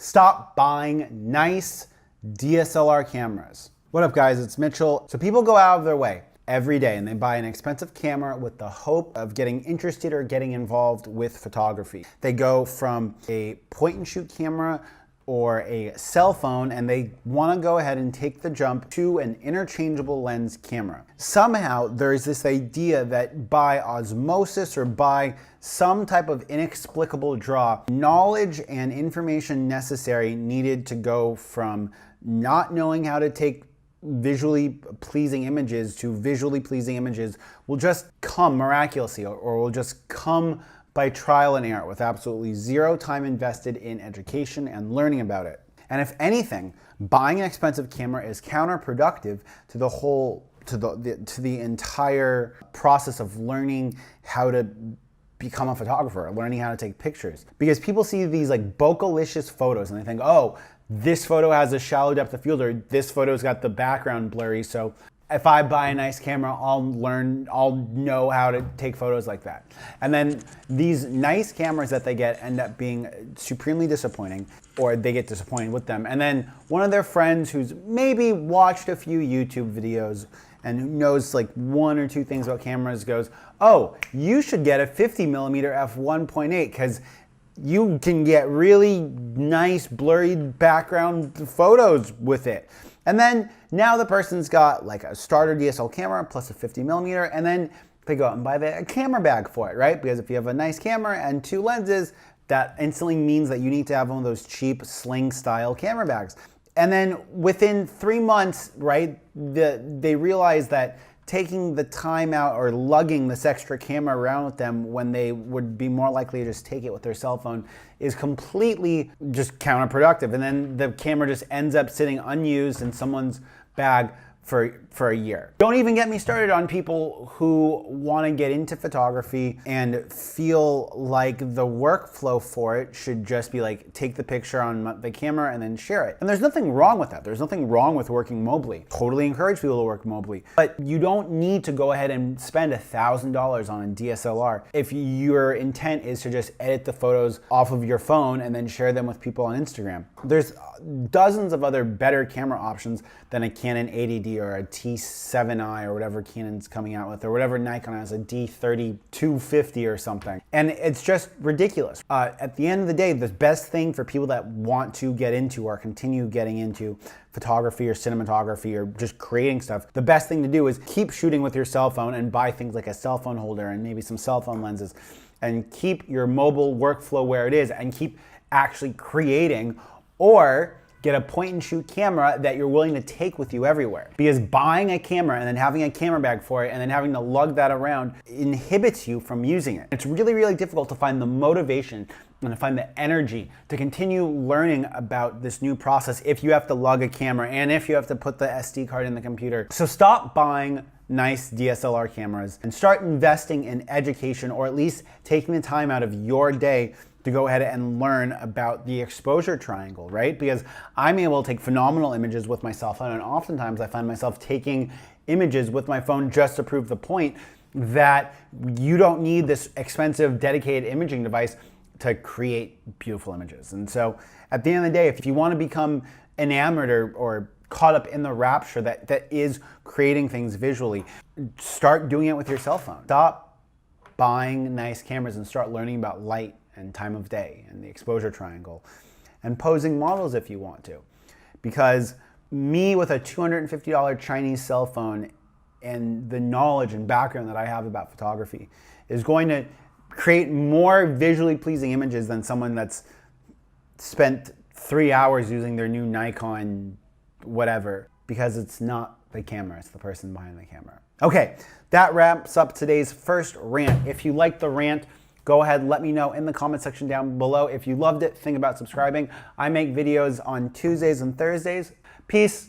Stop buying nice DSLR cameras. What up guys, it's Mitchell. So people go out of their way every day and they buy an expensive camera with the hope of getting interested or getting involved with photography. They go from a point and shoot camera or a cell phone and they want to go ahead and take the jump to an interchangeable lens camera. Somehow there's this idea that by osmosis or by some type of inexplicable draw, knowledge and information necessary needed to go from not knowing how to take visually pleasing images to visually pleasing images will just come miraculously or will just come by trial and error with absolutely zero time invested in education and learning about it. And if anything, buying an expensive camera is counterproductive to the whole, to the entire process of learning how to become a photographer, learning how to take pictures. Because people see these like bokeh-licious photos and they think, oh, this photo has a shallow depth of field or this photo's got the background blurry, so if I buy a nice camera, I'll know how to take photos like that. And then these nice cameras that they get end up being supremely disappointing, or they get disappointed with them. And then one of their friends who's maybe watched a few YouTube videos and who knows like one or two things about cameras goes, oh, you should get a 50mm f1.8 because you can get really nice blurry background photos with it. And then now the person's got like a starter DSLR camera plus a 50mm, and then they go out and buy a camera bag for it, right? Because if you have a nice camera and two lenses, that instantly means that you need to have one of those cheap sling style camera bags. And then within 3 months, right, they realize that taking the time out or lugging this extra camera around with them when they would be more likely to just take it with their cell phone is completely just counterproductive. And then the camera just ends up sitting unused in someone's bag for a year. Don't even get me started on people who want to get into photography and feel like the workflow for it should just be like take the picture on the camera and then share it. And there's nothing wrong with that. There's nothing wrong with working mobily. Totally encourage people to work mobily. But you don't need to go ahead and spend $1,000 on a DSLR if your intent is to just edit the photos off of your phone and then share them with people on Instagram. There's dozens of other better camera options than a Canon 80D or a T7i or whatever Canon's coming out with, or whatever Nikon has, a D3250 or something. And it's just ridiculous. At the end of the day, the best thing for people that want to get into or continue getting into photography or cinematography or just creating stuff, the best thing to do is keep shooting with your cell phone and buy things like a cell phone holder and maybe some cell phone lenses and keep your mobile workflow where it is and keep actually creating, or get a point and shoot camera that you're willing to take with you everywhere. Because buying a camera and then having a camera bag for it and then having to lug that around inhibits you from using it. It's really, really difficult to find the motivation and to find the energy to continue learning about this new process if you have to lug a camera and if you have to put the SD card in the computer. So stop buying nice DSLR cameras and start investing in education, or at least taking the time out of your day to go ahead and learn about the exposure triangle, right? Because I'm able to take phenomenal images with my cell phone, and oftentimes I find myself taking images with my phone just to prove the point that you don't need this expensive dedicated imaging device to create beautiful images. And so at the end of the day, if you want to become enamored or caught up in the rapture that is creating things visually, start doing it with your cell phone. Stop buying nice cameras and start learning about light and time of day and the exposure triangle and posing models if you want to. Because me with a $250 Chinese cell phone and the knowledge and background that I have about photography is going to create more visually pleasing images than someone that's spent 3 hours using their new Nikon whatever, because it's not the camera, it's the person behind the camera. Okay, that wraps up today's first rant. If you liked the rant, go ahead, let me know in the comment section down below. If you loved it, think about subscribing. I make videos on Tuesdays and Thursdays. Peace.